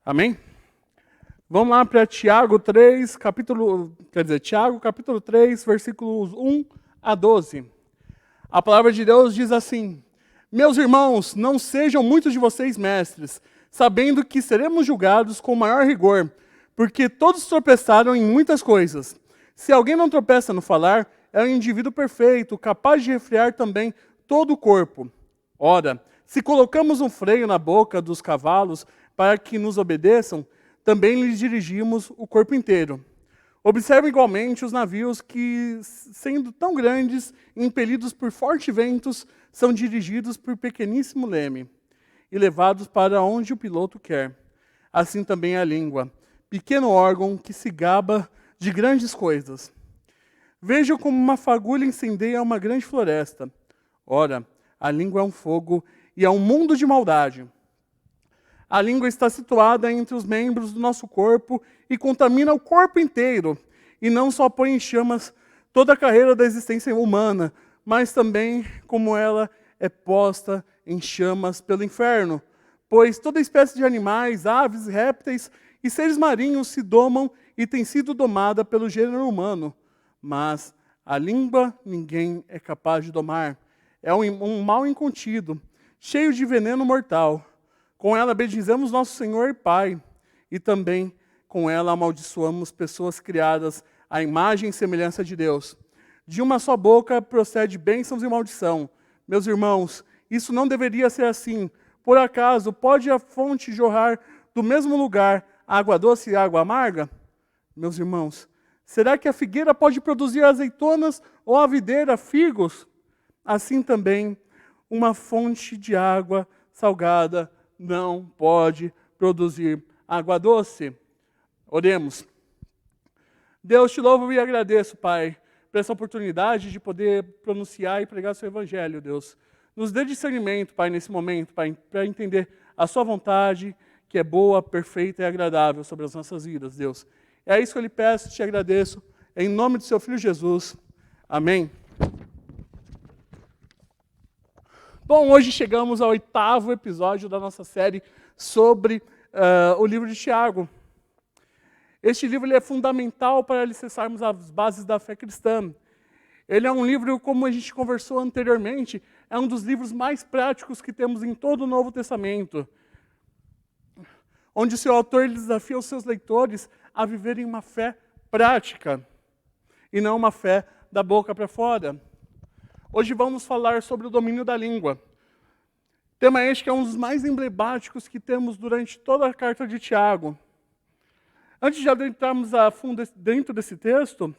Amém? Vamos lá para Tiago 3, Tiago capítulo 3, versículos 1 a 12. A palavra de Deus diz assim: Meus irmãos, não sejam muitos de vocês mestres, sabendo que seremos julgados com maior rigor, porque todos tropeçaram em muitas coisas. Se alguém não tropeça no falar, é um indivíduo perfeito, capaz de refrear também todo o corpo. Ora, se colocamos um freio na boca dos cavalos para que nos obedeçam, também lhes dirigimos o corpo inteiro. Observe igualmente os navios que, sendo tão grandes e impelidos por fortes ventos, são dirigidos por pequeníssimo leme e levados para onde o piloto quer. Assim também a língua, pequeno órgão que se gaba de grandes coisas. Vejam como uma fagulha incendeia uma grande floresta. Ora, a língua é um fogo e é um mundo de maldade. A língua está situada entre os membros do nosso corpo e contamina o corpo inteiro, e não só põe em chamas toda a carreira da existência humana, mas também como ela é posta em chamas pelo inferno. Pois toda espécie de animais, aves, répteis e seres marinhos se domam e tem sido domada pelo gênero humano. Mas a língua ninguém é capaz de domar. É um mal incontido, cheio de veneno mortal. Com ela bendizemos nosso Senhor e Pai, e também com ela amaldiçoamos pessoas criadas à imagem e semelhança de Deus. De uma só boca procede bênçãos e maldição. Meus irmãos, isso não deveria ser assim. Por acaso, pode a fonte jorrar do mesmo lugar água doce e água amarga? Meus irmãos, será que a figueira pode produzir azeitonas ou a videira figos? Assim também, uma fonte de água salgada não pode produzir água doce. Oremos. Deus, te louvo e agradeço, Pai, por essa oportunidade de poder pronunciar e pregar o seu evangelho, Deus. Nos dê discernimento, Pai, nesse momento, Pai, para entender a sua vontade, que é boa, perfeita e agradável sobre as nossas vidas, Deus. É isso que eu lhe peço e te agradeço, em nome do seu Filho Jesus. Amém. Bom, hoje chegamos ao 8º episódio da nossa série sobre o livro de Tiago. Este livro ele é fundamental para alicerçarmos as bases da fé cristã. Ele é um livro, como a gente conversou anteriormente, é um dos livros mais práticos que temos em todo o Novo Testamento, onde o seu autor ele desafia os seus leitores a viverem uma fé prática e não uma fé da boca para fora. Hoje vamos falar sobre o domínio da língua. Tema este que é um dos mais emblemáticos que temos durante toda a carta de Tiago. Antes de adentrarmos a fundo dentro desse texto,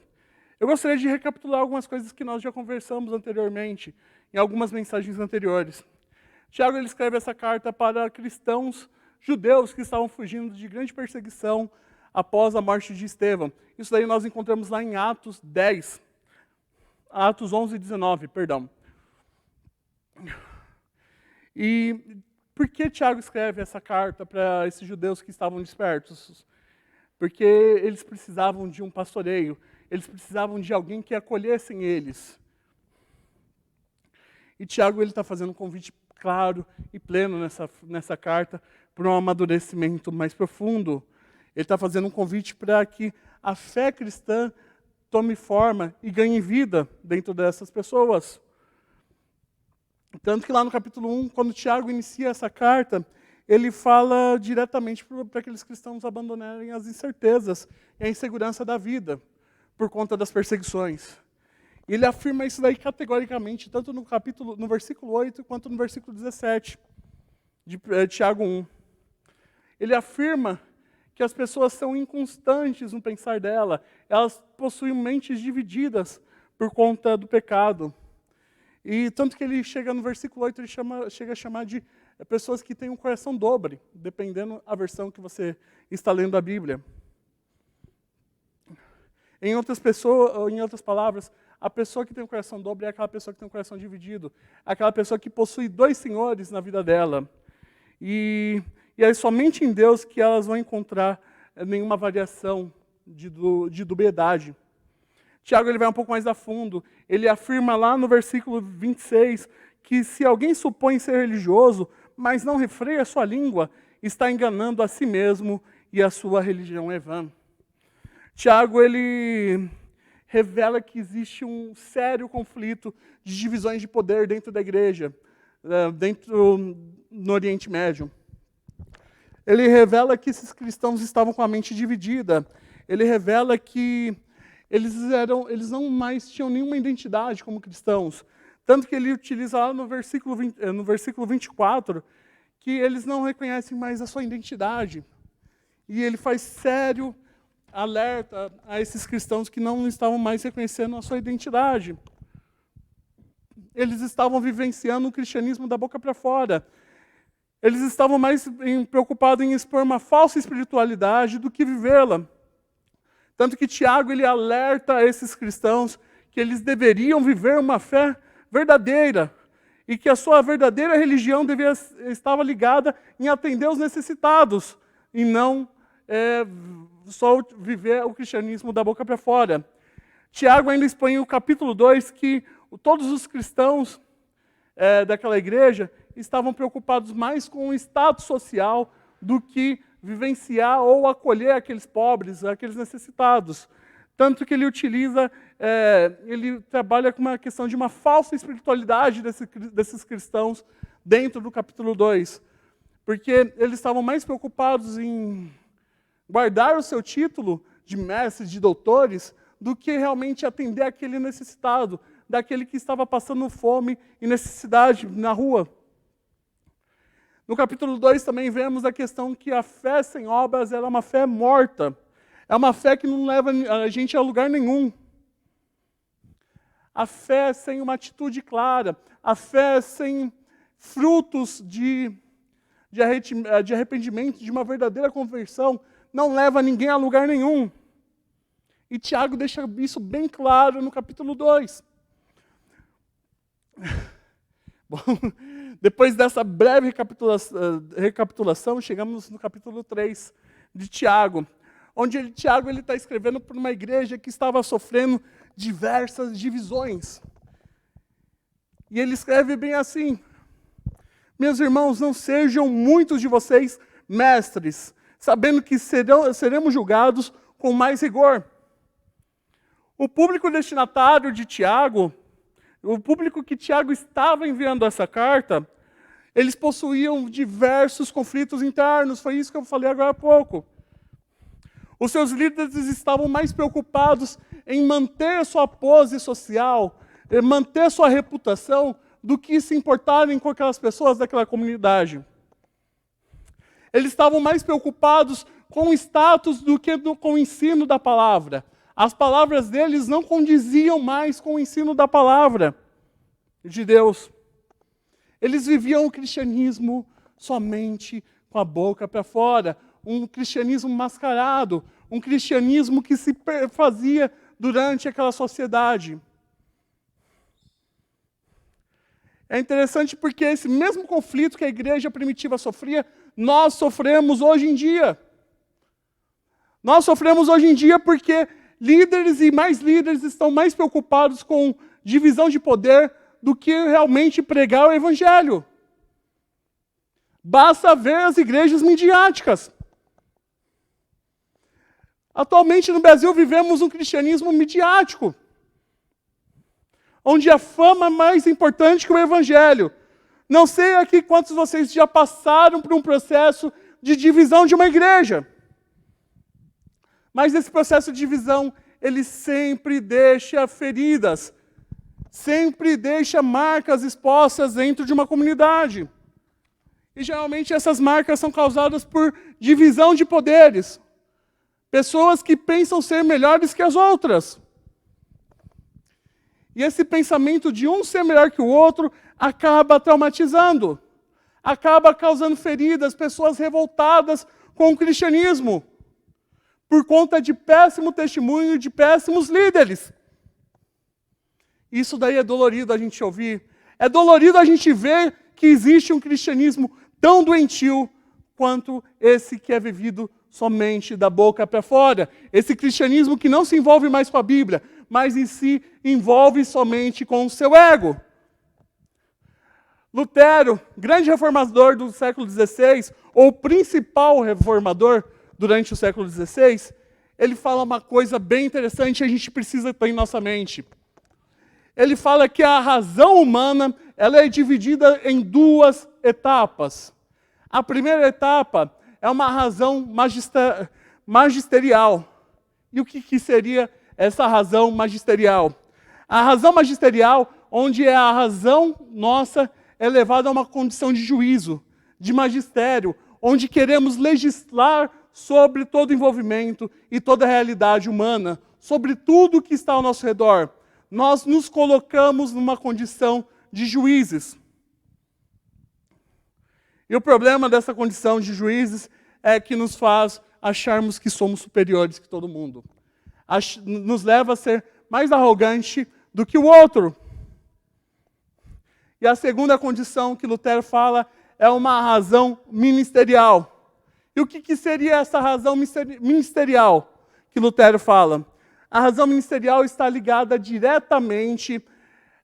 eu gostaria de recapitular algumas coisas que nós já conversamos anteriormente, em algumas mensagens anteriores. Tiago ele escreve essa carta para cristãos judeus que estavam fugindo de grande perseguição após a morte de Estevão. Isso daí nós encontramos lá em Atos 11 e 19, perdão. E por que Tiago escreve essa carta para esses judeus que estavam dispersos? Porque eles precisavam de um pastoreio, eles precisavam de alguém que acolhessem eles. E Tiago está fazendo um convite claro e pleno nessa carta para um amadurecimento mais profundo. Ele está fazendo um convite para que a fé cristã tome forma e ganhe vida dentro dessas pessoas. Tanto que lá no capítulo 1, quando Tiago inicia essa carta, ele fala diretamente para aqueles cristãos abandonarem as incertezas e a insegurança da vida, por conta das perseguições. E ele afirma isso daí categoricamente, tanto no versículo 8, quanto no versículo 17, de Tiago 1. Ele afirma que as pessoas são inconstantes no pensar dela, elas possuem mentes divididas por conta do pecado. E tanto que ele chega no versículo 8, ele chega a chamar de pessoas que têm um coração dobre, dependendo da versão que você está lendo a Bíblia. Em outras palavras, a pessoa que tem um coração dobre é aquela pessoa que tem um coração dividido, aquela pessoa que possui dois senhores na vida dela. E é somente em Deus que elas vão encontrar nenhuma variação de dubiedade. Tiago ele vai um pouco mais a fundo. Ele afirma lá no versículo 26 que se alguém supõe ser religioso, mas não refreia sua língua, está enganando a si mesmo e a sua religião é vã. Tiago, ele revela que existe um sério conflito de divisões de poder dentro da igreja, no Oriente Médio. Ele revela que esses cristãos estavam com a mente dividida. Ele revela que eles não mais tinham nenhuma identidade como cristãos. Tanto que ele utiliza lá no versículo 24, que eles não reconhecem mais a sua identidade. E ele faz sério alerta a esses cristãos que não estavam mais reconhecendo a sua identidade. Eles estavam vivenciando o cristianismo da boca para fora. Eles estavam mais preocupados em expor uma falsa espiritualidade do que vivê-la. Tanto que Tiago, ele alerta a esses cristãos que eles deveriam viver uma fé verdadeira e que a sua verdadeira religião estava ligada em atender os necessitados e não só viver o cristianismo da boca para fora. Tiago ainda expõe no capítulo 2 que todos os cristãos daquela igreja estavam preocupados mais com o status social do que vivenciar ou acolher aqueles pobres, aqueles necessitados. Tanto que ele ele trabalha com uma questão de uma falsa espiritualidade desses cristãos dentro do capítulo 2. Porque eles estavam mais preocupados em guardar o seu título de mestres, de doutores, do que realmente atender aquele necessitado, daquele que estava passando fome e necessidade na rua. No capítulo 2 também vemos a questão que a fé sem obras é uma fé morta. É uma fé que não leva a gente a lugar nenhum. A fé sem uma atitude clara, a fé sem frutos de arrependimento, de uma verdadeira conversão, não leva ninguém a lugar nenhum. E Tiago deixa isso bem claro no capítulo 2. Bom, depois dessa breve recapitulação, chegamos no capítulo 3 de Tiago, onde Tiago está escrevendo para uma igreja que estava sofrendo diversas divisões. E ele escreve bem assim: meus irmãos, não sejam muitos de vocês mestres, sabendo que seremos julgados com mais rigor. O público destinatário de Tiago, o público que Tiago estava enviando essa carta, eles possuíam diversos conflitos internos, foi isso que eu falei agora há pouco. Os seus líderes estavam mais preocupados em manter sua pose social, manter sua reputação, do que se importarem com aquelas pessoas daquela comunidade. Eles estavam mais preocupados com o status do que com o ensino da palavra. As palavras deles não condiziam mais com o ensino da palavra de Deus. Eles viviam o cristianismo somente com a boca para fora, um cristianismo mascarado, um cristianismo que se fazia durante aquela sociedade. É interessante porque esse mesmo conflito que a igreja primitiva sofria, nós sofremos hoje em dia. Nós sofremos hoje em dia porque líderes e mais líderes estão mais preocupados com divisão de poder do que realmente pregar o evangelho. Basta ver as igrejas midiáticas. Atualmente no Brasil vivemos um cristianismo midiático, onde a fama é mais importante que o evangelho. Não sei aqui quantos de vocês já passaram por um processo de divisão de uma igreja. Mas esse processo de divisão, ele sempre deixa feridas, sempre deixa marcas expostas dentro de uma comunidade. E geralmente essas marcas são causadas por divisão de poderes. Pessoas que pensam ser melhores que as outras. E esse pensamento de um ser melhor que o outro acaba traumatizando, acaba causando feridas, pessoas revoltadas com o cristianismo, por conta de péssimo testemunho de péssimos líderes. Isso daí é dolorido a gente ouvir. É dolorido a gente ver que existe um cristianismo tão doentio quanto esse que é vivido somente da boca para fora. Esse cristianismo que não se envolve mais com a Bíblia, mas em si envolve somente com o seu ego. Lutero, grande reformador do século XVI, ou principal reformador durante o século XVI, ele fala uma coisa bem interessante e a gente precisa ter em nossa mente. Ele fala que a razão humana ela é dividida em duas etapas. A primeira etapa é uma razão magisterial. E o que seria essa razão magisterial? A razão magisterial, onde é a razão nossa é levada a uma condição de juízo, de magistério, onde queremos legislar sobre todo o envolvimento e toda a realidade humana, sobre tudo que está ao nosso redor. Nós nos colocamos numa condição de juízes. E o problema dessa condição de juízes é que nos faz acharmos que somos superiores que todo mundo. Nos leva a ser mais arrogante do que o outro. E a segunda condição que Lutero fala é uma razão ministerial. E o que seria essa razão ministerial que Lutero fala? A razão ministerial está ligada diretamente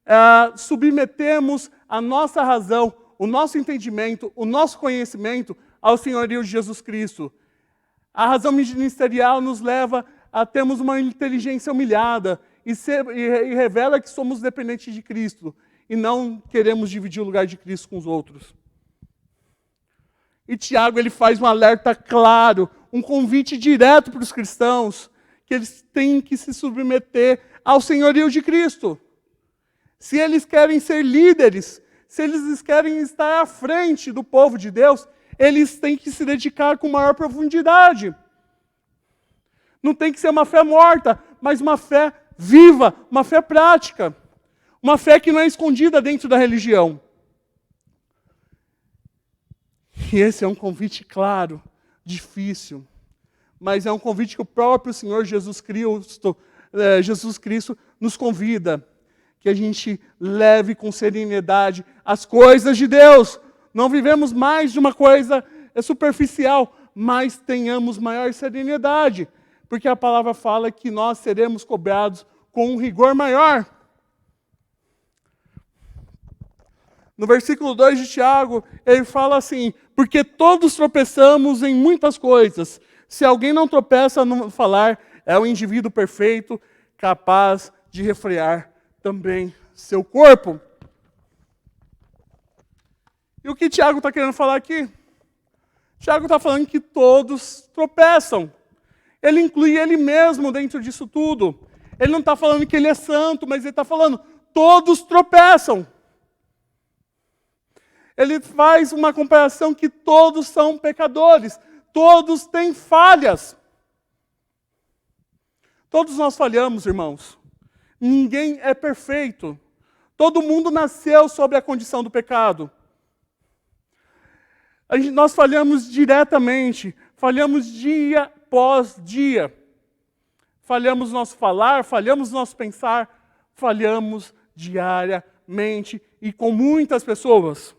a submetermos a nossa razão, o nosso entendimento, o nosso conhecimento ao senhorio de Jesus Cristo. A razão ministerial nos leva a termos uma inteligência humilhada e revela que somos dependentes de Cristo e não queremos dividir o lugar de Cristo com os outros. E Tiago ele faz um alerta claro, um convite direto para os cristãos, que eles têm que se submeter ao senhorio de Cristo. Se eles querem ser líderes, se eles querem estar à frente do povo de Deus, eles têm que se dedicar com maior profundidade. Não tem que ser uma fé morta, mas uma fé viva, uma fé prática. Uma fé que não é escondida dentro da religião. E esse é um convite claro, difícil, mas é um convite que o próprio Senhor Jesus Cristo nos convida, que a gente leve com serenidade as coisas de Deus. Não vivemos mais de uma coisa superficial, mas tenhamos maior serenidade, porque a palavra fala que nós seremos cobrados com um rigor maior. No versículo 2 de Tiago, ele fala assim: porque todos tropeçamos em muitas coisas. Se alguém não tropeça no falar, é um indivíduo perfeito, capaz de refrear também seu corpo. E o que Tiago está querendo falar aqui? Tiago está falando que todos tropeçam. Ele inclui ele mesmo dentro disso tudo. Ele não está falando que ele é santo, mas ele está falando, todos tropeçam. Ele faz uma comparação que todos são pecadores, todos têm falhas. Todos nós falhamos, irmãos. Ninguém é perfeito. Todo mundo nasceu sobre a condição do pecado. Nós falhamos diretamente, falhamos dia após dia. Falhamos no nosso falar, falhamos no nosso pensar, falhamos diariamente e com muitas pessoas.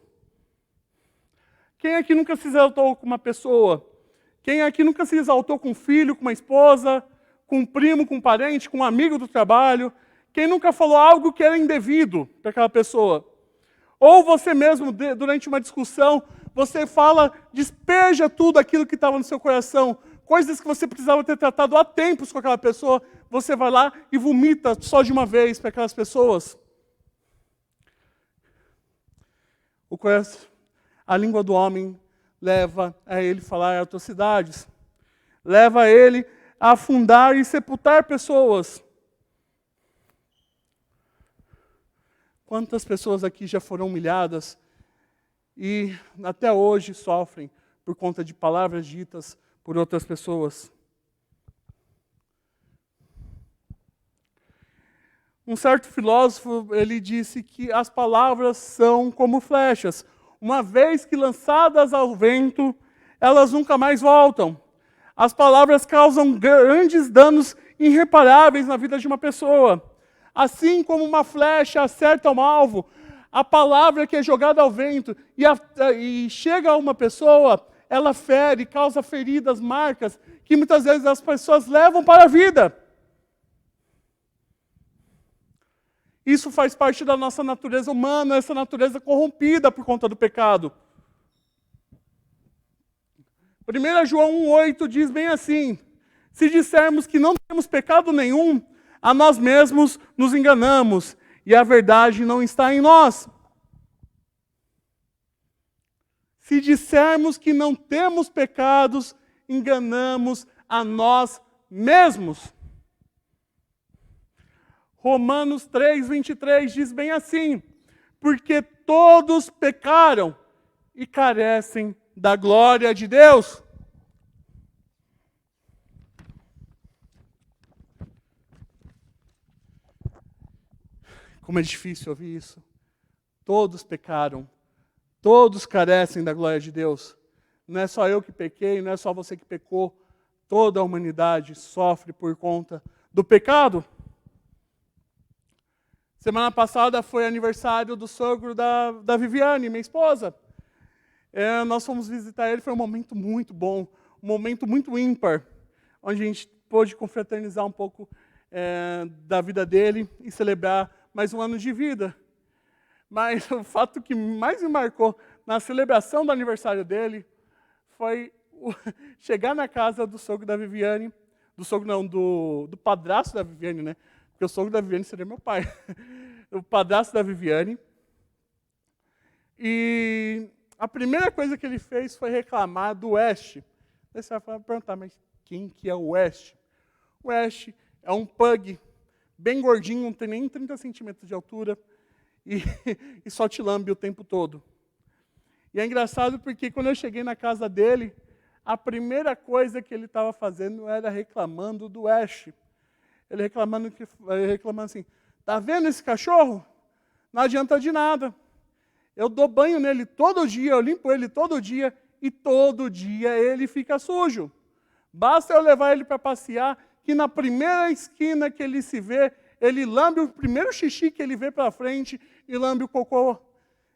Quem aqui nunca se exaltou com uma pessoa? Quem aqui nunca se exaltou com um filho, com uma esposa, com um primo, com um parente, com um amigo do trabalho? Quem nunca falou algo que era indevido para aquela pessoa? Ou você mesmo, durante uma discussão, você fala, despeja tudo aquilo que estava no seu coração, coisas que você precisava ter tratado há tempos com aquela pessoa, você vai lá e vomita só de uma vez para aquelas pessoas. A língua do homem leva a ele falar atrocidades, leva a ele a afundar e sepultar pessoas. Quantas pessoas aqui já foram humilhadas e até hoje sofrem por conta de palavras ditas por outras pessoas? Um certo filósofo, ele disse que as palavras são como flechas. Uma vez que lançadas ao vento, elas nunca mais voltam. As palavras causam grandes danos irreparáveis na vida de uma pessoa. Assim como uma flecha acerta um alvo, a palavra que é jogada ao vento e chega a uma pessoa, ela fere, causa feridas, marcas, que muitas vezes as pessoas levam para a vida. Isso faz parte da nossa natureza humana, essa natureza corrompida por conta do pecado. 1 João 1,8 diz bem assim: se dissermos que não temos pecado nenhum, a nós mesmos nos enganamos, e a verdade não está em nós. Se dissermos que não temos pecados, enganamos a nós mesmos. Romanos 3,23 diz bem assim: porque todos pecaram e carecem da glória de Deus. Como é difícil ouvir isso. Todos pecaram. Todos carecem da glória de Deus. Não é só eu que pequei, não é só você que pecou. Toda a humanidade sofre por conta do pecado. Semana passada foi aniversário do sogro da Viviane, minha esposa. Nós fomos visitar ele, foi um momento muito bom, um momento muito ímpar, onde a gente pôde confraternizar um pouco da vida dele e celebrar mais um ano de vida. Mas o fato que mais me marcou na celebração do aniversário dele foi chegar na casa do sogro da Viviane, do padrasto da Viviane, né? Porque o sogro da Viviane seria meu pai. O padrasto da Viviane. E a primeira coisa que ele fez foi reclamar do West. Aí você vai perguntar, mas quem que é o West? O West é um pug bem gordinho, não tem nem 30 centímetros de altura, e só te lambe o tempo todo. E é engraçado porque quando eu cheguei na casa dele, a primeira coisa que ele estava fazendo era reclamando do Ash. Ele reclamando assim, tá vendo esse cachorro? Não adianta de nada. Eu dou banho nele todo dia, eu limpo ele todo dia, e todo dia ele fica sujo. Basta eu levar ele para passear, que na primeira esquina que ele se vê, ele lambe o primeiro xixi que ele vê para frente e lambe o cocô.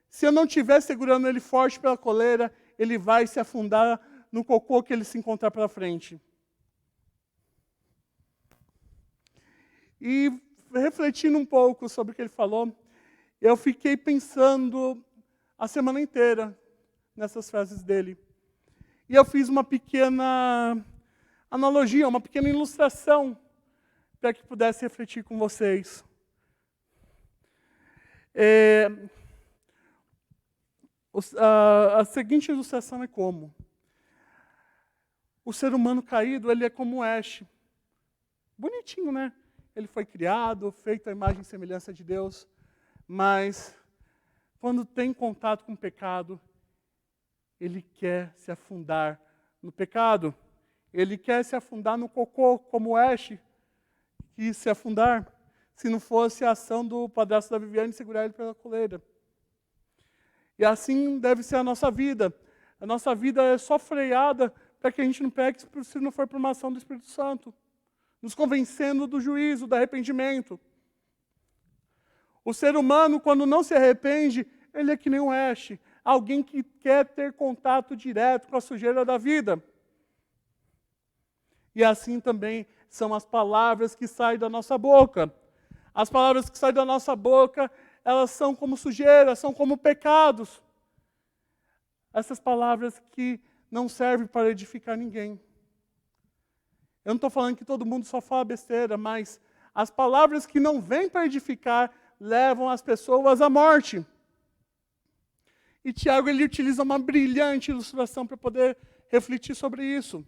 Se eu não estiver segurando ele forte pela coleira, ele vai se afundar no cocô que ele se encontrar pela frente. E refletindo um pouco sobre o que ele falou, eu fiquei pensando a semana inteira nessas frases dele. E eu fiz uma pequena analogia, uma pequena ilustração, para que pudesse refletir com vocês. A seguinte ilustração é como? O ser humano caído, ele é como o Ash. Bonitinho, né? Ele foi criado, feito à imagem e semelhança de Deus, mas quando tem contato com o pecado, ele quer se afundar no pecado. Ele quer se afundar no cocô, como o Ash quis se afundar, se não fosse a ação do padrasto da Viviane segurar ele pela coleira. E assim deve ser a nossa vida. A nossa vida é só freada para que a gente não peque se não for por uma ação do Espírito Santo, nos convencendo do juízo, do arrependimento. O ser humano, quando não se arrepende, ele é que nem um Ash, alguém que quer ter contato direto com a sujeira da vida. E assim também são as palavras que saem da nossa boca. As palavras que saem da nossa boca, elas são como sujeira, são como pecados. Essas palavras que não servem para edificar ninguém. Eu não estou falando que todo mundo só fala besteira, mas as palavras que não vêm para edificar levam as pessoas à morte. E Tiago, ele utiliza uma brilhante ilustração para poder refletir sobre isso.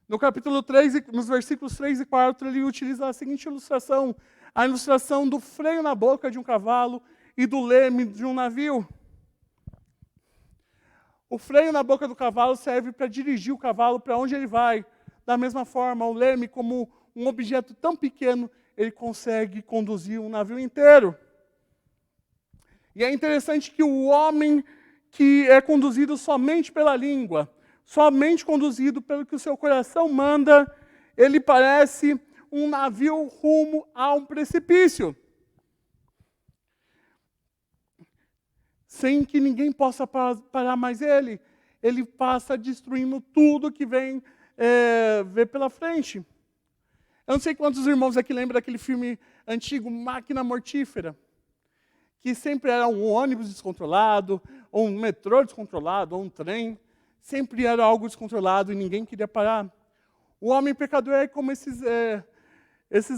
No capítulo 3, nos versículos 3 e 4, ele utiliza a seguinte ilustração. A ilustração do freio na boca de um cavalo e do leme de um navio. O freio na boca do cavalo serve para dirigir o cavalo para onde ele vai. Da mesma forma, o leme, como um objeto tão pequeno, ele consegue conduzir um navio inteiro. E é interessante que o homem que é conduzido somente pela língua, somente conduzido pelo que o seu coração manda, ele parece um navio rumo a um precipício. Sem que ninguém possa parar mais ele. Ele passa destruindo tudo que vem ver pela frente. Eu não sei quantos irmãos aqui lembram daquele filme antigo, Máquina Mortífera, que sempre era um ônibus descontrolado, ou um metrô descontrolado, ou um trem. Sempre era algo descontrolado e ninguém queria parar. O homem pecador é como esses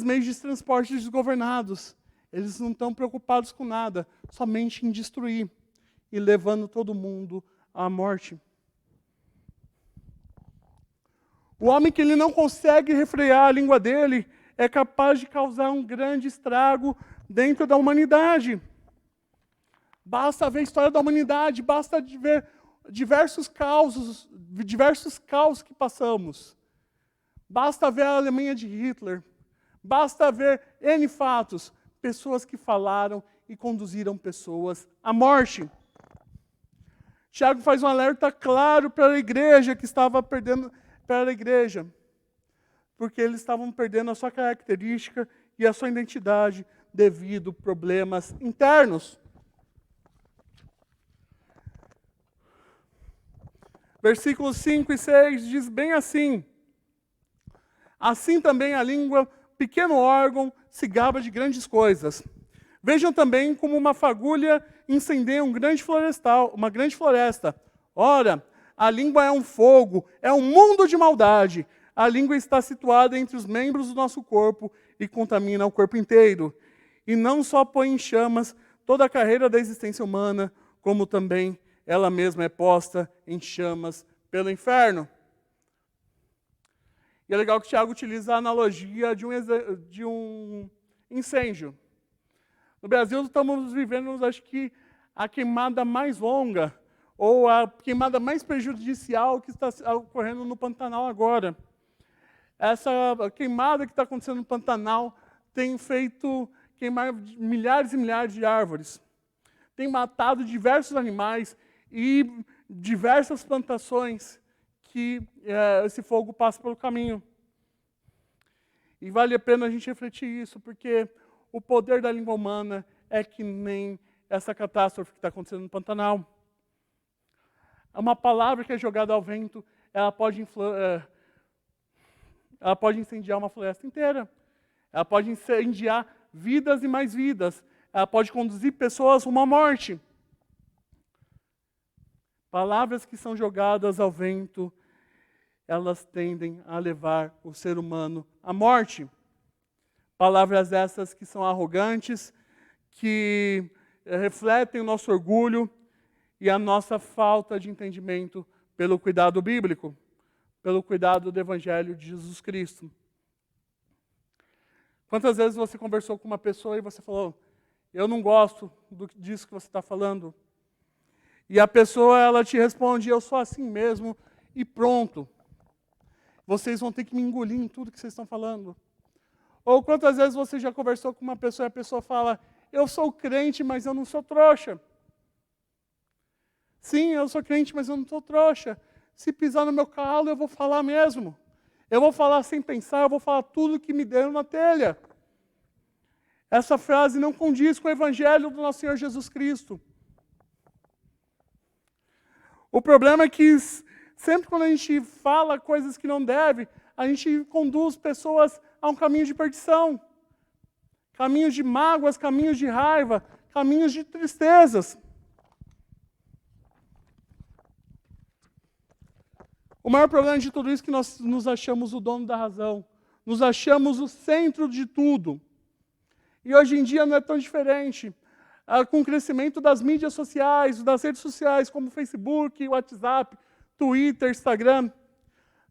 meios de transporte desgovernados. Eles não estão preocupados com nada, somente em destruir e levando todo mundo à morte. O homem que ele não consegue refrear a língua dele é capaz de causar um grande estrago dentro da humanidade. Basta ver a história da humanidade, basta ver diversos caos que passamos. Basta ver a Alemanha de Hitler. Basta ver N fatos, pessoas que falaram e conduziram pessoas à morte. Tiago faz um alerta claro para a igreja que estava perdendo, para a igreja, porque eles estavam perdendo a sua característica e a sua identidade devido a problemas internos. Versículos 5 e 6 diz bem assim: assim também a língua, pequeno órgão, se gaba de grandes coisas. Vejam também como uma fagulha incendeia uma grande floresta. Ora, a língua é um fogo, é um mundo de maldade. A língua está situada entre os membros do nosso corpo e contamina o corpo inteiro. E não só põe em chamas toda a carreira da existência humana, como também ela mesma é posta em chamas pelo inferno. E é legal que Tiago utiliza a analogia de um incêndio. No Brasil, estamos vivendo, acho que, a queimada mais longa, ou a queimada mais prejudicial que está ocorrendo no Pantanal agora. Essa queimada que está acontecendo no Pantanal tem feito queimar milhares e milhares de árvores. Tem matado diversos animais e diversas plantações que esse fogo passa pelo caminho. E vale a pena a gente refletir isso, porque o poder da língua humana é que nem essa catástrofe que está acontecendo no Pantanal. Uma palavra que é jogada ao vento, ela pode incendiar uma floresta inteira. Ela pode incendiar vidas e mais vidas. Ela pode conduzir pessoas rumo à morte. Palavras que são jogadas ao vento, elas tendem a levar o ser humano à morte. Palavras essas que são arrogantes, que refletem o nosso orgulho e a nossa falta de entendimento pelo cuidado bíblico, pelo cuidado do Evangelho de Jesus Cristo. Quantas vezes você conversou com uma pessoa e você falou: eu não gosto disso que você está falando? E a pessoa, ela te responde: eu sou assim mesmo, e pronto. Vocês vão ter que me engolir em tudo que vocês estão falando. Ou quantas vezes você já conversou com uma pessoa e a pessoa fala: eu sou crente, mas eu não sou trouxa. Sim, eu sou crente, mas eu não sou trouxa. Se pisar no meu calo, eu vou falar mesmo. Eu vou falar sem pensar, eu vou falar tudo que me deram na telha. Essa frase não condiz com o Evangelho do nosso Senhor Jesus Cristo. O problema é que sempre quando a gente fala coisas que não deve, a gente conduz pessoas a um caminho de perdição. Caminhos de mágoas, caminhos de raiva, caminhos de tristezas. O maior problema de tudo isso é que nós nos achamos o dono da razão. Nos achamos o centro de tudo. E hoje em dia não é tão diferente. Com o crescimento das mídias sociais, das redes sociais, como Facebook, WhatsApp, Twitter, Instagram,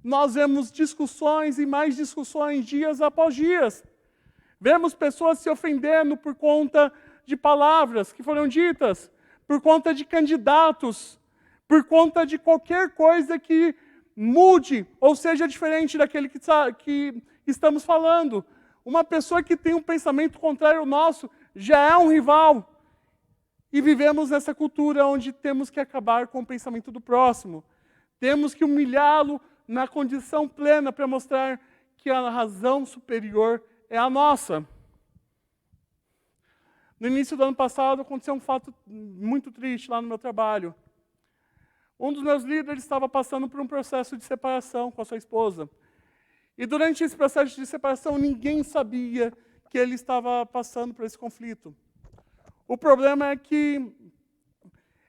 nós vemos discussões e mais discussões dias após dias. Vemos pessoas se ofendendo por conta de palavras que foram ditas, por conta de candidatos, por conta de qualquer coisa que mude ou seja diferente daquele que estamos falando. Uma pessoa que tem um pensamento contrário ao nosso já é um rival. E vivemos nessa cultura onde temos que acabar com o pensamento do próximo. Temos que humilhá-lo na condição plena para mostrar que a razão superior é a nossa. No início do ano passado aconteceu um fato muito triste lá no meu trabalho. Um dos meus líderes estava passando por um processo de separação com a sua esposa. E durante esse processo de separação, ninguém sabia que ele estava passando por esse conflito. O problema é que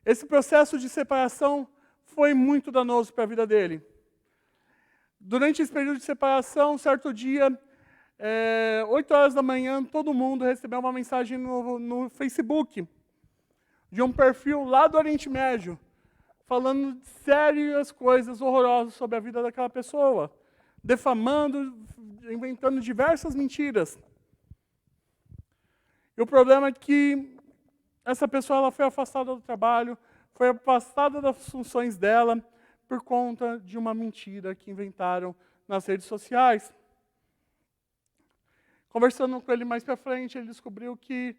esse processo de separação foi muito danoso para a vida dele. Durante esse período de separação, certo dia, 8 horas da manhã, todo mundo recebeu uma mensagem no Facebook de um perfil lá do Oriente Médio, falando sérias coisas horrorosas sobre a vida daquela pessoa, defamando, inventando diversas mentiras. E o problema é que essa pessoa ela foi afastada do trabalho, foi afastada das funções dela por conta de uma mentira que inventaram nas redes sociais. Conversando com ele mais para frente, ele descobriu que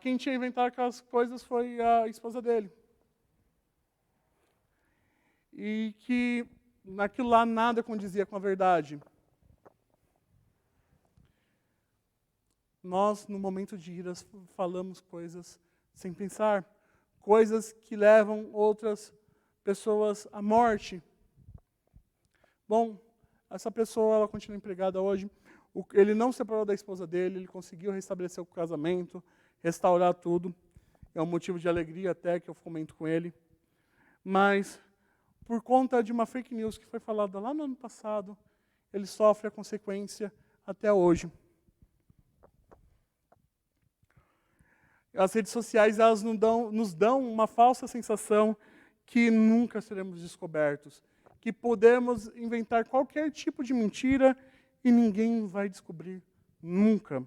quem tinha inventado aquelas coisas foi a esposa dele. E que naquilo lá nada condizia com a verdade. Nós, no momento de ira, falamos coisas sem pensar, coisas que levam outras pessoas à morte. Bom, essa pessoa ela continua empregada hoje. Ele não se separou da esposa dele, ele conseguiu restabelecer o casamento, restaurar tudo. É um motivo de alegria até que eu comento com ele. Mas, por conta de uma fake news que foi falada lá no ano passado, ele sofre a consequência até hoje. As redes sociais elas nos dão uma falsa sensação que nunca seremos descobertos, que podemos inventar qualquer tipo de mentira e ninguém vai descobrir nunca.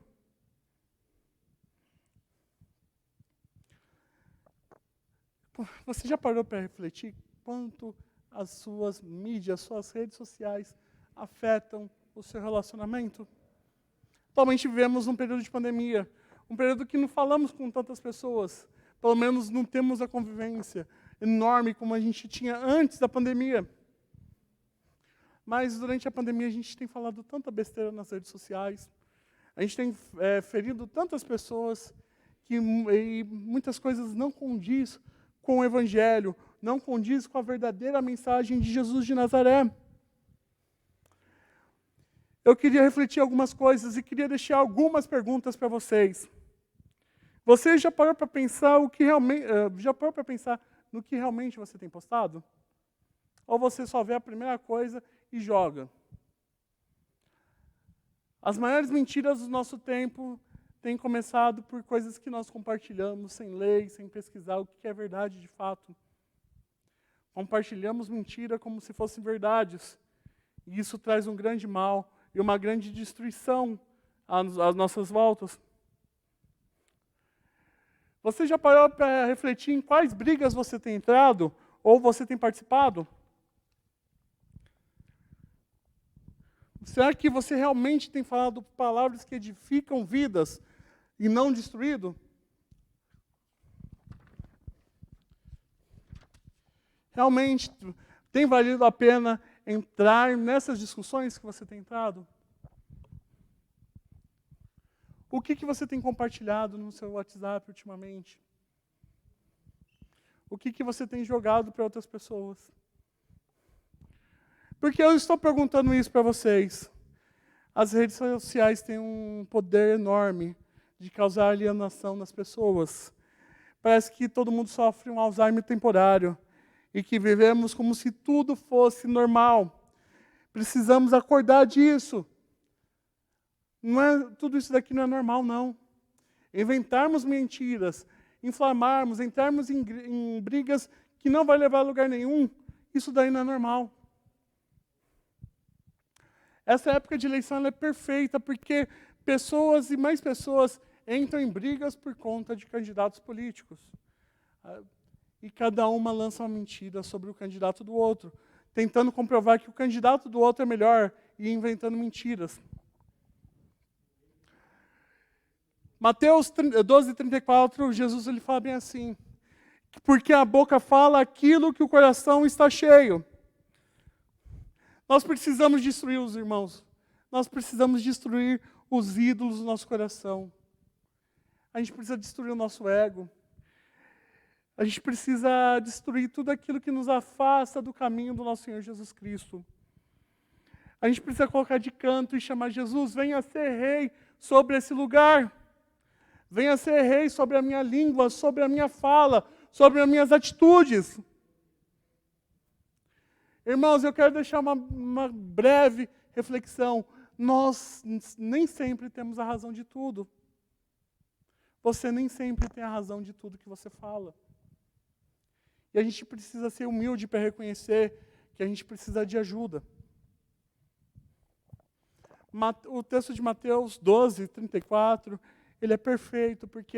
Você já parou para refletir quanto as suas mídias, suas redes sociais afetam o seu relacionamento? Atualmente vivemos um período de pandemia, um período que não falamos com tantas pessoas, pelo menos não temos a convivência enorme como a gente tinha antes da pandemia. Mas durante a pandemia a gente tem falado tanta besteira nas redes sociais, a gente tem ferido tantas pessoas que muitas coisas não condiz com o Evangelho, não condiz com a verdadeira mensagem de Jesus de Nazaré. Eu queria refletir algumas coisas e queria deixar algumas perguntas para vocês. Você já parou para pensar no que realmente você tem postado? Ou você só vê a primeira coisa e joga? As maiores mentiras do nosso tempo têm começado por coisas que nós compartilhamos sem ler, sem pesquisar o que é verdade de fato. Compartilhamos mentira como se fossem verdades. E isso traz um grande mal e uma grande destruição às nossas voltas. Você já parou para refletir em quais brigas você tem entrado ou você tem participado? Será que você realmente tem falado palavras que edificam vidas e não destruído? Realmente tem valido a pena entrar nessas discussões que você tem entrado? O que você tem compartilhado no seu WhatsApp ultimamente? O que você tem jogado para outras pessoas? Porque eu estou perguntando isso para vocês. As redes sociais têm um poder enorme de causar alienação nas pessoas. Parece que todo mundo sofre um Alzheimer temporário e que vivemos como se tudo fosse normal. Precisamos acordar disso. Tudo isso daqui não é normal, não. Inventarmos mentiras, inflamarmos, entrarmos em brigas que não vai levar a lugar nenhum, isso daí não é normal. Essa época de eleição é perfeita, porque pessoas e mais pessoas entram em brigas por conta de candidatos políticos. E cada uma lança uma mentira sobre o candidato do outro, tentando comprovar que o candidato do outro é melhor e inventando mentiras. Mateus 12:34, Jesus ele fala bem assim, porque a boca fala aquilo que o coração está cheio. Nós precisamos destruir os irmãos. Nós precisamos destruir os ídolos do nosso coração. A gente precisa destruir o nosso ego. A gente precisa destruir tudo aquilo que nos afasta do caminho do nosso Senhor Jesus Cristo. A gente precisa colocar de canto e chamar Jesus, venha ser rei sobre esse lugar. Venha ser rei sobre a minha língua, sobre a minha fala, sobre as minhas atitudes. Irmãos, eu quero deixar uma breve reflexão. Nós nem sempre temos a razão de tudo. Você nem sempre tem a razão de tudo que você fala. E a gente precisa ser humilde para reconhecer que a gente precisa de ajuda. O texto de Mateus 12, 34, ele é perfeito, porque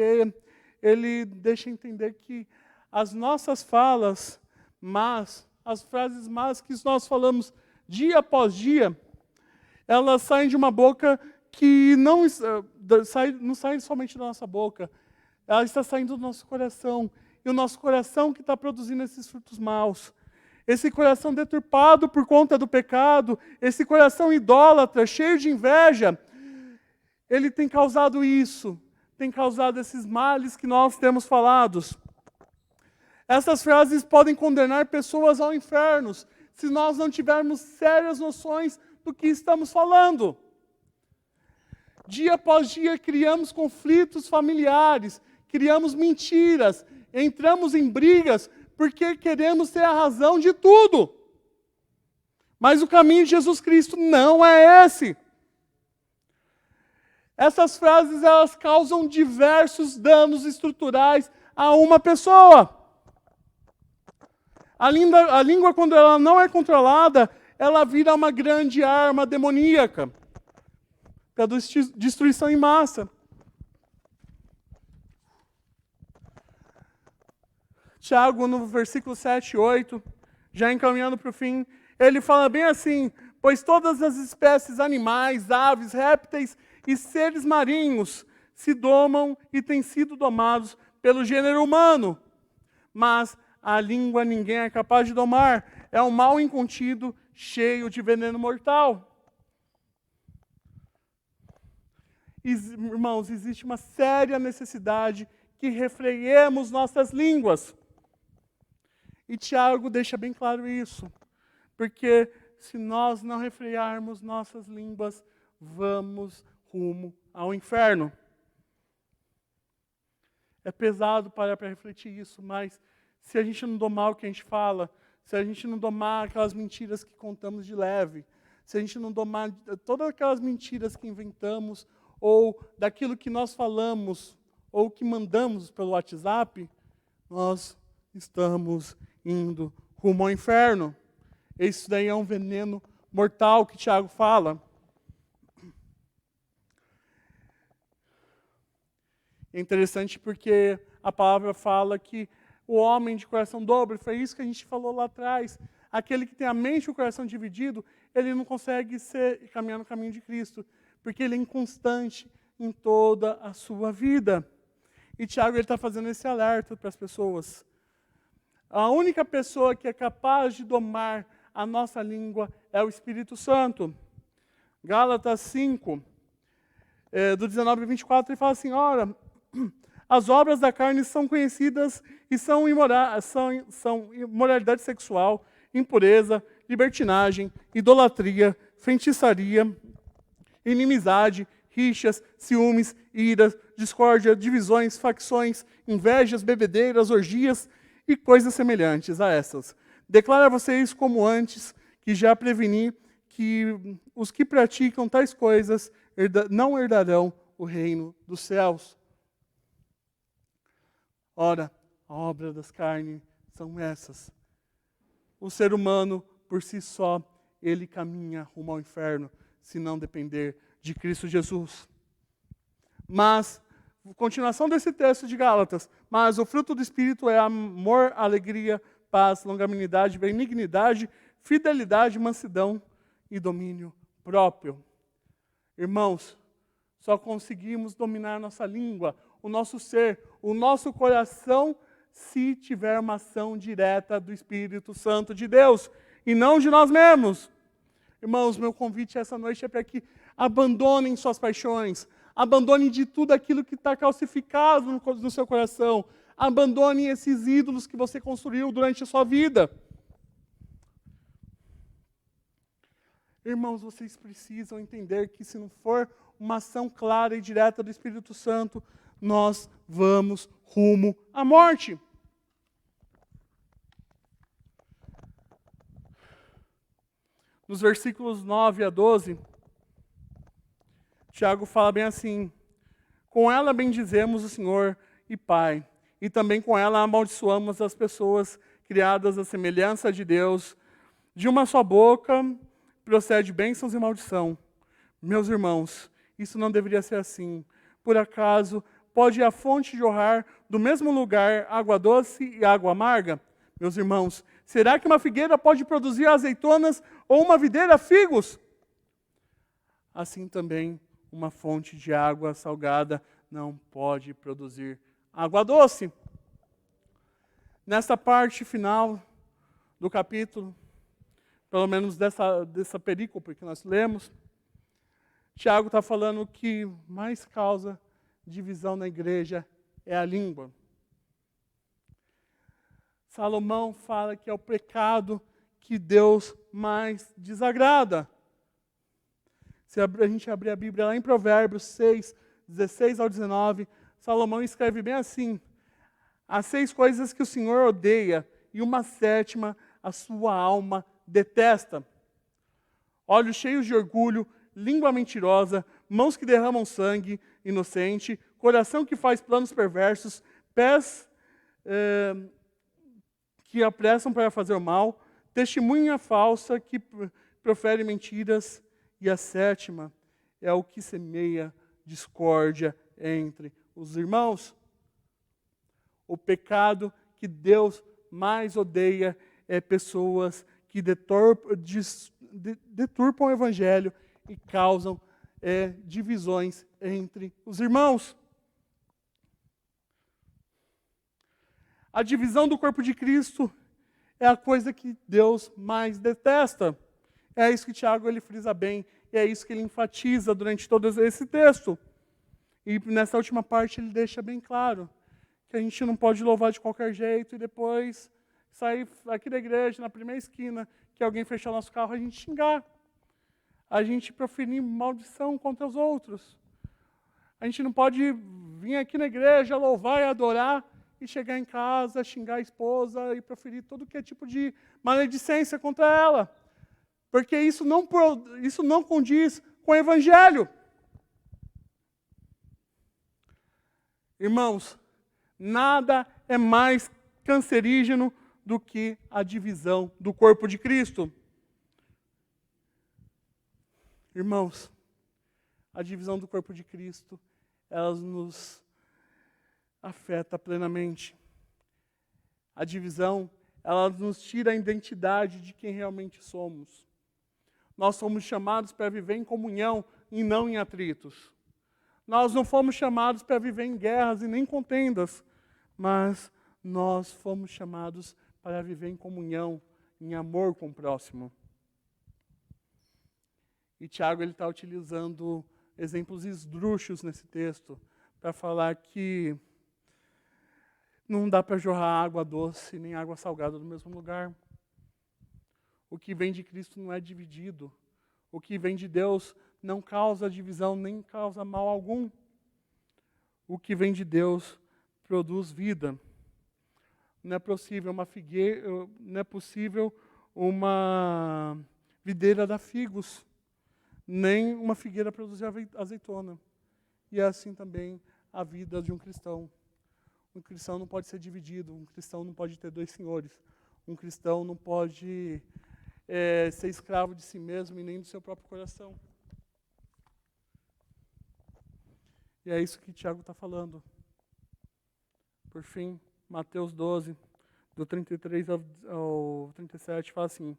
ele deixa entender que as nossas falas más, as frases más que nós falamos dia após dia, elas saem de uma boca que não sai somente da nossa boca, ela está saindo do nosso coração. E o nosso coração que está produzindo esses frutos maus. Esse coração deturpado por conta do pecado, esse coração idólatra, cheio de inveja, ele tem causado isso, tem causado esses males que nós temos falados. Essas frases podem condenar pessoas ao inferno, se nós não tivermos sérias noções do que estamos falando. Dia após dia criamos conflitos familiares, criamos mentiras, entramos em brigas, porque queremos ter a razão de tudo. Mas o caminho de Jesus Cristo não é esse. Essas frases, elas causam diversos danos estruturais a uma pessoa. A língua, quando ela não é controlada, ela vira uma grande arma demoníaca para destruição em massa. Tiago, no versículo 7 e 8, já encaminhando para o fim, ele fala bem assim: pois todas as espécies animais, aves, répteis e seres marinhos se domam e têm sido domados pelo gênero humano. Mas a língua ninguém é capaz de domar, é um mal incontido, cheio de veneno mortal. Irmãos, existe uma séria necessidade que refreiemos nossas línguas. E Tiago deixa bem claro isso, porque se nós não refrearmos nossas línguas, vamos rumo ao inferno. É pesado parar para refletir isso, mas se a gente não domar o que a gente fala, se a gente não domar aquelas mentiras que contamos de leve, se a gente não domar todas aquelas mentiras que inventamos, ou daquilo que nós falamos, ou que mandamos pelo WhatsApp, nós estamos indo rumo ao inferno. Isso daí é um veneno mortal que Tiago fala. É interessante porque a palavra fala que o homem de coração dobre, foi isso que a gente falou lá atrás, aquele que tem a mente e o coração dividido, ele não consegue caminhar no caminho de Cristo, porque ele é inconstante em toda a sua vida. E Tiago está fazendo esse alerta para as pessoas. A única pessoa que é capaz de domar a nossa língua é o Espírito Santo. Gálatas 5, do 19 ao 24, ele fala assim: ora, as obras da carne são conhecidas e são imoralidade sexual, impureza, libertinagem, idolatria, feitiçaria, inimizade, rixas, ciúmes, iras, discórdia, divisões, facções, invejas, bebedeiras, orgias e coisas semelhantes a essas. Declaro a vocês, como antes, que já preveni, que os que praticam tais coisas não herdarão o reino dos céus. Ora, a obra das carnes são essas. O ser humano, por si só, ele caminha rumo ao inferno, se não depender de Cristo Jesus. Mas, continuação desse texto de Gálatas, mas o fruto do Espírito é amor, alegria, paz, longanimidade, benignidade, fidelidade, mansidão e domínio próprio. Irmãos, só conseguimos dominar nossa língua, o nosso ser, o nosso coração, se tiver uma ação direta do Espírito Santo de Deus, e não de nós mesmos. Irmãos, meu convite essa noite é para que abandonem suas paixões, abandonem de tudo aquilo que está calcificado no seu coração, abandonem esses ídolos que você construiu durante a sua vida. Irmãos, vocês precisam entender que se não for uma ação clara e direta do Espírito Santo, nós vamos rumo à morte. Nos versículos 9 a 12, Tiago fala bem assim: com ela bendizemos o Senhor e Pai, e também com ela amaldiçoamos as pessoas criadas à semelhança de Deus. De uma só boca procede bênçãos e maldição. Meus irmãos, isso não deveria ser assim. Por acaso, pode a fonte jorrar do mesmo lugar água doce e água amarga? Meus irmãos, será que uma figueira pode produzir azeitonas ou uma videira figos? Assim também, uma fonte de água salgada não pode produzir água doce. Nessa parte final do capítulo, pelo menos dessa perícope que nós lemos, Tiago está falando que mais causa divisão na igreja é a língua. Salomão fala que é o pecado que Deus mais desagrada. Se a gente abrir a Bíblia lá em Provérbios 6, 16 ao 19, Salomão escreve bem assim: há 6 coisas que o Senhor odeia, e uma 7ª a sua alma detesta: olhos cheios de orgulho, língua mentirosa, mãos que derramam sangue inocente, coração que faz planos perversos, pés que apressam para fazer o mal, testemunha falsa que profere mentiras, e a 7ª é o que semeia discórdia entre os irmãos. O pecado que Deus mais odeia é pessoas que deturpam o Evangelho e causam divisões entre os irmãos. A divisão do corpo de Cristo é a coisa que Deus mais detesta. É isso que Tiago ele frisa bem, e é isso que ele enfatiza durante todo esse texto. E nessa última parte ele deixa bem claro que a gente não pode louvar de qualquer jeito e depois sair aqui da igreja, na primeira esquina, que alguém fechar nosso carro, a gente xingar. A gente proferir maldição contra os outros. A gente não pode vir aqui na igreja, louvar e adorar, e chegar em casa, xingar a esposa e proferir todo que é tipo de maledicência contra ela. Porque isso não condiz com o Evangelho. Irmãos, nada é mais cancerígeno do que a divisão do corpo de Cristo. Irmãos, a divisão do corpo de Cristo, ela nos afeta plenamente. A divisão, ela nos tira a identidade de quem realmente somos. Nós somos chamados para viver em comunhão e não em atritos. Nós não fomos chamados para viver em guerras e nem contendas, mas nós fomos chamados para viver em comunhão, em amor com o próximo. E Tiago está utilizando exemplos esdrúxulos nesse texto para falar que não dá para jorrar água doce nem água salgada no mesmo lugar. O que vem de Cristo não é dividido. O que vem de Deus não causa divisão, nem causa mal algum. O que vem de Deus produz vida. Não é possível uma videira dar figos, nem uma figueira produzir azeitona. E é assim também a vida de um cristão. Um cristão não pode ser dividido, um cristão não pode ter 2 senhores. Um cristão não pode ser escravo de si mesmo e nem do seu próprio coração. E é isso que Tiago está falando. Por fim, Mateus 12, do 33 ao 37, fala assim,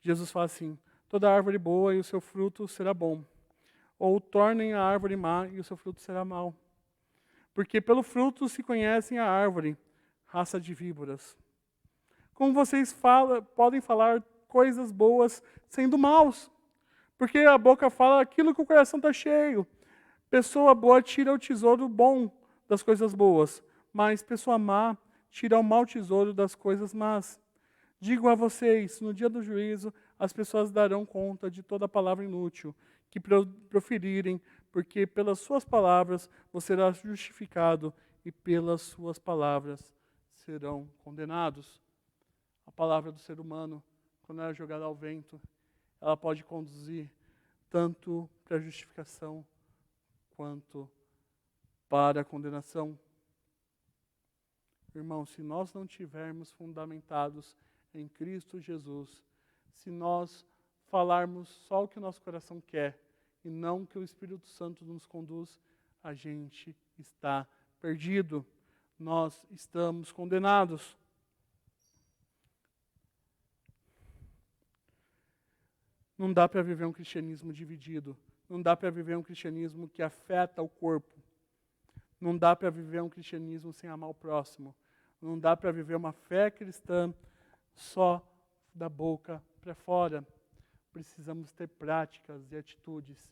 Jesus fala assim: toda árvore boa e o seu fruto será bom, ou tornem a árvore má e o seu fruto será mau. Porque pelo fruto se conhecem a árvore, raça de víboras. Como vocês podem falar coisas boas sendo maus? Porque a boca fala aquilo que o coração está cheio. Pessoa boa tira o tesouro bom das coisas boas, mas pessoa má tira o mau tesouro das coisas más. Digo a vocês, no dia do juízo, as pessoas darão conta de toda palavra inútil que proferirem, porque pelas suas palavras você será justificado e pelas suas palavras serão condenados. A palavra do ser humano, quando ela é jogada ao vento, ela pode conduzir tanto para a justificação quanto para a condenação. Irmão, se nós não tivermos fundamentados em Cristo Jesus, se nós falarmos só o que o nosso coração quer e não o que o Espírito Santo nos conduz, a gente está perdido. Nós estamos condenados. Não dá para viver um cristianismo dividido. Não dá para viver um cristianismo que afeta o corpo. Não dá para viver um cristianismo sem amar o próximo. Não dá para viver uma fé cristã só da boca para fora. Precisamos ter práticas e atitudes.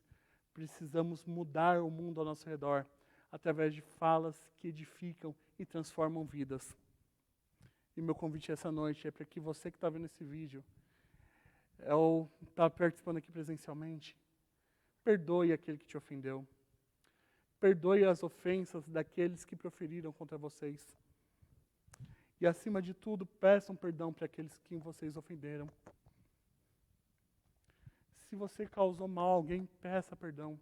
Precisamos mudar o mundo ao nosso redor através de falas que edificam e transformam vidas. E meu convite essa noite é para que você que está vendo esse vídeo, ou está participando aqui presencialmente, perdoe aquele que te ofendeu. Perdoe as ofensas daqueles que proferiram contra vocês. E, acima de tudo, peçam perdão para aqueles que vocês ofenderam. Se você causou mal a alguém, peça perdão.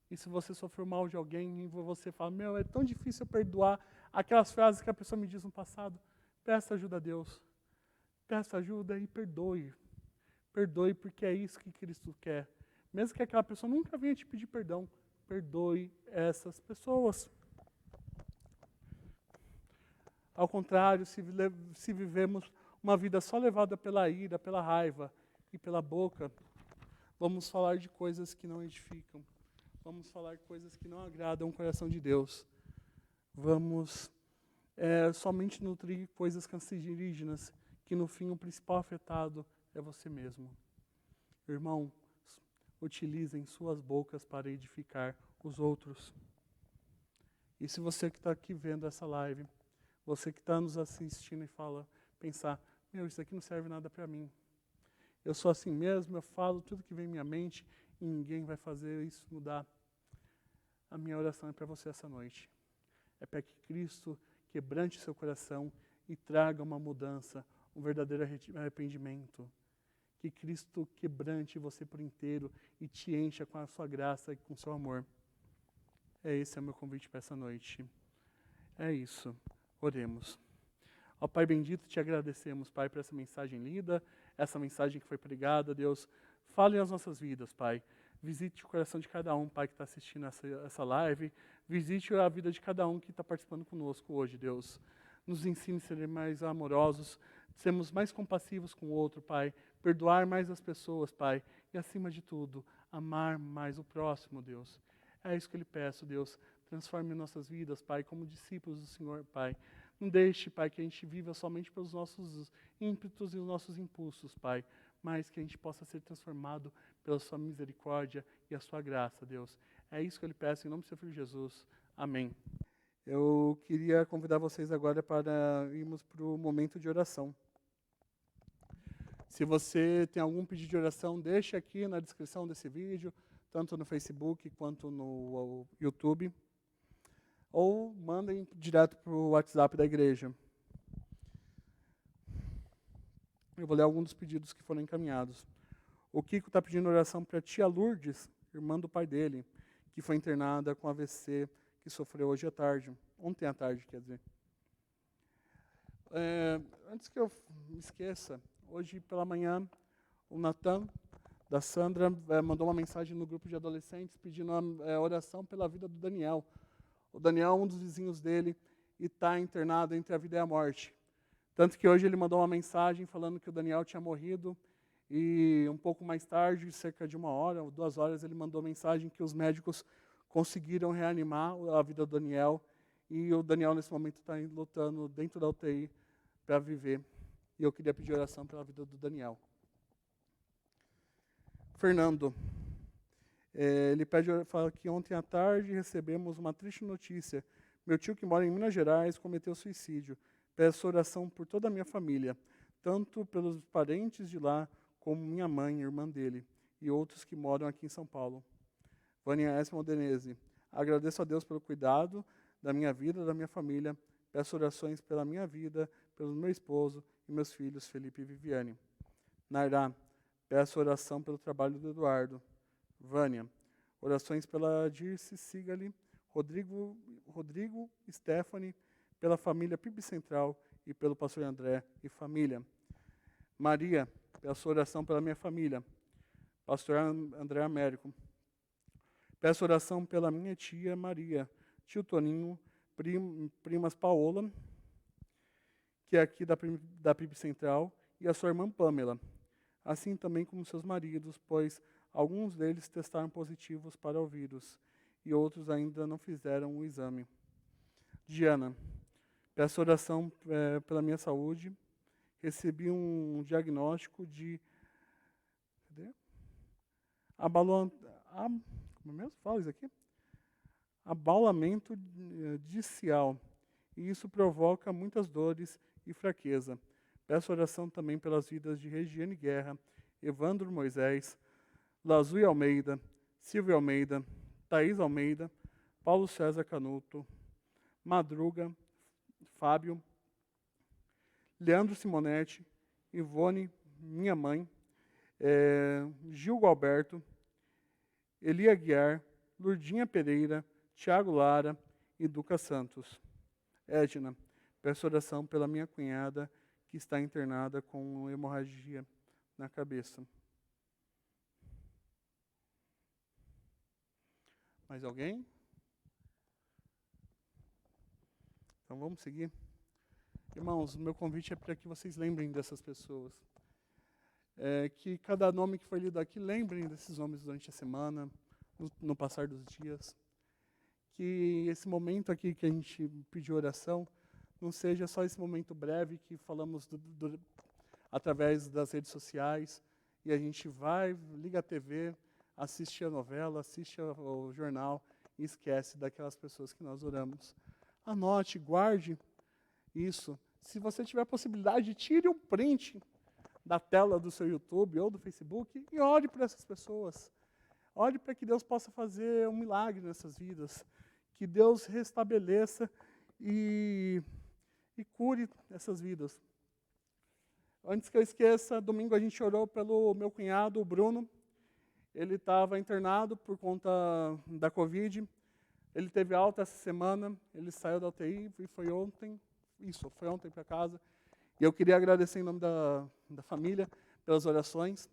E se você sofreu mal de alguém e você fala, é tão difícil eu perdoar aquelas frases que a pessoa me diz no passado, peça ajuda a Deus. Peça ajuda e perdoe. Perdoe porque é isso que Cristo quer. Mesmo que aquela pessoa nunca venha te pedir perdão, perdoe essas pessoas. Ao contrário, se vivemos uma vida só levada pela ira, pela raiva e pela boca, vamos falar de coisas que não edificam. Vamos falar de coisas que não agradam o coração de Deus. Vamos somente nutrir coisas cancerígenas, que no fim o principal afetado é você mesmo. Irmão, utilizem suas bocas para edificar os outros. E se você que está aqui vendo essa live, você que está nos assistindo e pensar, isso aqui não serve nada para mim. Eu sou assim mesmo, eu falo tudo que vem em minha mente e ninguém vai fazer isso mudar. A minha oração é para você essa noite. É para que Cristo quebrante seu coração e traga uma mudança, um verdadeiro arrependimento. Que Cristo quebrante você por inteiro e te encha com a sua graça e com o seu amor. Esse é o meu convite para essa noite. É isso. Oremos. Ó Pai bendito, te agradecemos, Pai, por essa mensagem linda, essa mensagem que foi pregada, Deus. Fale as nossas vidas, Pai. Visite o coração de cada um, Pai, que está assistindo essa live. Visite a vida de cada um que está participando conosco hoje, Deus. Nos ensine a ser mais amorosos, sermos mais compassivos com o outro, Pai. Perdoar mais as pessoas, Pai. E, acima de tudo, amar mais o próximo, Deus. É isso que eu lhe peço, Deus. Transforme nossas vidas, Pai, como discípulos do Senhor, Pai. Não deixe, Pai, que a gente viva somente pelos nossos ímpetos e os nossos impulsos, Pai, mas que a gente possa ser transformado pela sua misericórdia e a sua graça, Deus. É isso que eu lhe peço, em nome do seu Filho Jesus. Amém. Eu queria convidar vocês agora para irmos para o momento de oração. Se você tem algum pedido de oração, deixe aqui na descrição desse vídeo, tanto no Facebook quanto no YouTube. Ou mandem direto para o WhatsApp da igreja. Eu vou ler alguns dos pedidos que foram encaminhados. O Kiko está pedindo oração para a tia Lourdes, irmã do pai dele, que foi internada com AVC, que sofreu hoje à tarde. Ontem à tarde, quer dizer. Antes que eu me esqueça, hoje pela manhã, o Natan, da Sandra, mandou uma mensagem no grupo de adolescentes pedindo oração pela vida do Daniel. O Daniel é um dos vizinhos dele e está internado entre a vida e a morte. Tanto que hoje ele mandou uma mensagem falando que o Daniel tinha morrido e um pouco mais tarde, cerca de 1 hora ou 2 horas, ele mandou mensagem que os médicos conseguiram reanimar a vida do Daniel e o Daniel nesse momento está lutando dentro da UTI para viver. E eu queria pedir oração pela vida do Daniel. Fernando. Ele fala que ontem à tarde recebemos uma triste notícia. Meu tio, que mora em Minas Gerais, cometeu suicídio. Peço oração por toda a minha família, tanto pelos parentes de lá, como minha mãe, irmã dele, e outros que moram aqui em São Paulo. Vânia S. Modenese, agradeço a Deus pelo cuidado da minha vida, da minha família. Peço orações pela minha vida, pelo meu esposo e meus filhos, Felipe e Viviane. Nairá, peço oração pelo trabalho do Eduardo. Vânia, orações pela Dirce Sigali, Rodrigo, Stephanie, pela família PIB Central e pelo pastor André e família. Maria, peço oração pela minha família. Pastor André Américo. Peço oração pela minha tia Maria, tio Toninho, primas Paola, que é aqui da PIB Central, e a sua irmã Pamela, assim também como seus maridos, pois alguns deles testaram positivos para o vírus, e outros ainda não fizeram o exame. Diana, peço oração pela minha saúde. Recebi um diagnóstico de abaulamento discal, e isso provoca muitas dores e fraqueza. Peço oração também pelas vidas de Regiane Guerra, Evandro Moisés, Lazui Almeida, Silvio Almeida, Thaís Almeida, Paulo César Canuto, Madruga, Fábio, Leandro Simonetti, Ivone, minha mãe, Gil Gualberto, Eli Aguiar, Lurdinha Pereira, Tiago Lara e Duca Santos. Edna, peço oração pela minha cunhada, que está internada com hemorragia na cabeça. Mais alguém? Então vamos seguir. Irmãos, o meu convite é para que vocês lembrem dessas pessoas. Que cada nome que foi lido aqui, lembrem desses nomes durante a semana, no passar dos dias. Que esse momento aqui que a gente pediu oração, não seja só esse momento breve que falamos através das redes sociais, e a gente vai, liga a TV, assiste a novela, assiste o jornal, e esquece daquelas pessoas que nós oramos. Anote, guarde isso. Se você tiver a possibilidade, tire um print da tela do seu YouTube ou do Facebook e ore por essas pessoas. Ore para que Deus possa fazer um milagre nessas vidas. Que Deus restabeleça e cure essas vidas. Antes que eu esqueça, domingo a gente orou pelo meu cunhado, o Bruno. Ele estava internado por conta da Covid. Ele teve alta essa semana, ele saiu da UTI e foi ontem para casa. E eu queria agradecer em nome da família pelas orações.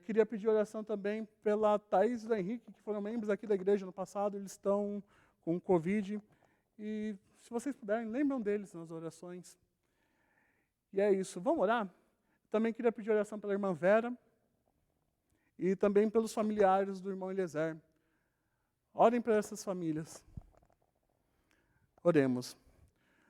Queria pedir oração também pela Thaís e do Henrique, que foram membros aqui da igreja no passado, eles estão com Covid. E se vocês puderem, lembram deles nas orações. E é isso, vamos orar? Também queria pedir oração pela irmã Vera e também pelos familiares do irmão Eliezer. Orem para essas famílias. Oremos.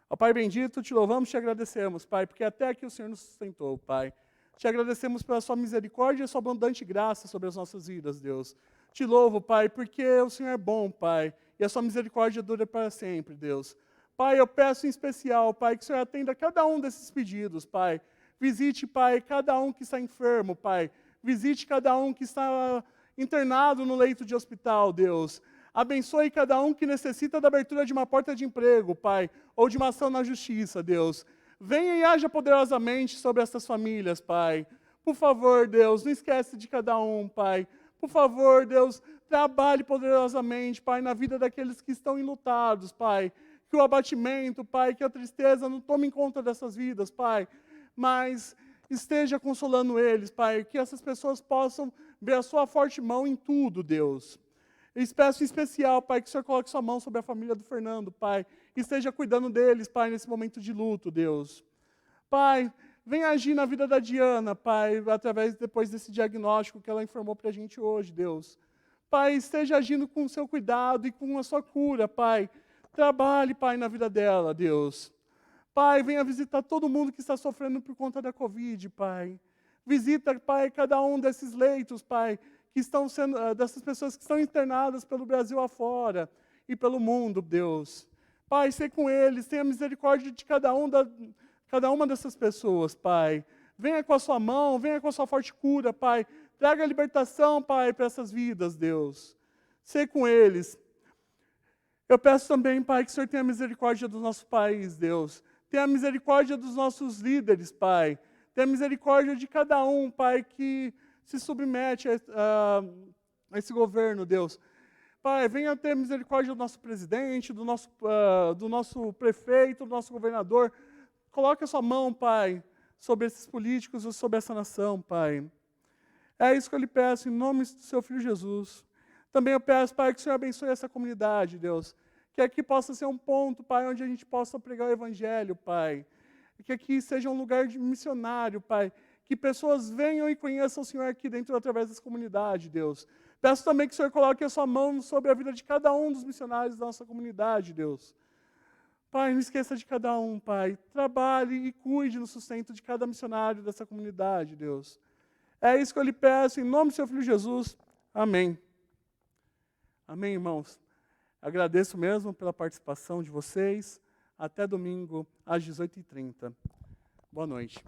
Ó Pai bendito, te louvamos e te agradecemos, Pai, porque até aqui o Senhor nos sustentou, Pai. Te agradecemos pela sua misericórdia e sua abundante graça sobre as nossas vidas, Deus. Te louvo, Pai, porque o Senhor é bom, Pai, e a sua misericórdia dura para sempre, Deus. Pai, eu peço em especial, Pai, que o Senhor atenda cada um desses pedidos, Pai. Visite, Pai, cada um que está enfermo, Pai. Visite cada um que está internado no leito de hospital, Deus. Abençoe cada um que necessita da abertura de uma porta de emprego, Pai, ou de uma ação na justiça, Deus. Venha e haja poderosamente sobre essas famílias, Pai. Por favor, Deus, não esquece de cada um, Pai. Por favor, Deus, trabalhe poderosamente, Pai, na vida daqueles que estão enlutados, Pai. Que o abatimento, Pai, que a tristeza não tome conta dessas vidas, Pai. Mas esteja consolando eles, Pai. Que essas pessoas possam ver a sua forte mão em tudo, Deus. Eu peço em especial, Pai, que o Senhor coloque sua mão sobre a família do Fernando, Pai. E esteja cuidando deles, Pai, nesse momento de luto, Deus. Pai, venha agir na vida da Diana, Pai, depois desse diagnóstico que ela informou para a gente hoje, Deus. Pai, esteja agindo com o seu cuidado e com a sua cura, Pai. Trabalhe, Pai, na vida dela, Deus. Pai, venha visitar todo mundo que está sofrendo por conta da Covid, Pai. Visita, Pai, cada um desses leitos, Pai, que estão sendo, dessas pessoas que estão internadas pelo Brasil afora e pelo mundo, Deus. Pai, sei com eles, tenha misericórdia de cada uma dessas pessoas, Pai. Venha com a sua mão, venha com a sua forte cura, Pai. Traga a libertação, Pai, para essas vidas, Deus. Sê com eles. Eu peço também, Pai, que o Senhor tenha misericórdia do nosso país, Deus. Tenha misericórdia dos nossos líderes, Pai. Tenha misericórdia de cada um, Pai, que se submete a esse governo, Deus. Pai, venha ter misericórdia do nosso presidente, do nosso prefeito, do nosso governador. Coloque a sua mão, Pai, sobre esses políticos e sobre essa nação, Pai. É isso que eu lhe peço, em nome do seu Filho Jesus. Também eu peço, Pai, que o Senhor abençoe essa comunidade, Deus. Que aqui possa ser um ponto, Pai, onde a gente possa pregar o Evangelho, Pai. E que aqui seja um lugar de missionário, Pai. Que pessoas venham e conheçam o Senhor aqui dentro, através dessa comunidade, Deus. Peço também que o Senhor coloque a sua mão sobre a vida de cada um dos missionários da nossa comunidade, Deus. Pai, não esqueça de cada um, Pai. Trabalhe e cuide no sustento de cada missionário dessa comunidade, Deus. É isso que eu lhe peço, em nome do seu Filho Jesus. Amém. Amém, irmãos. Agradeço mesmo pela participação de vocês. Até domingo, às 18h30. Boa noite.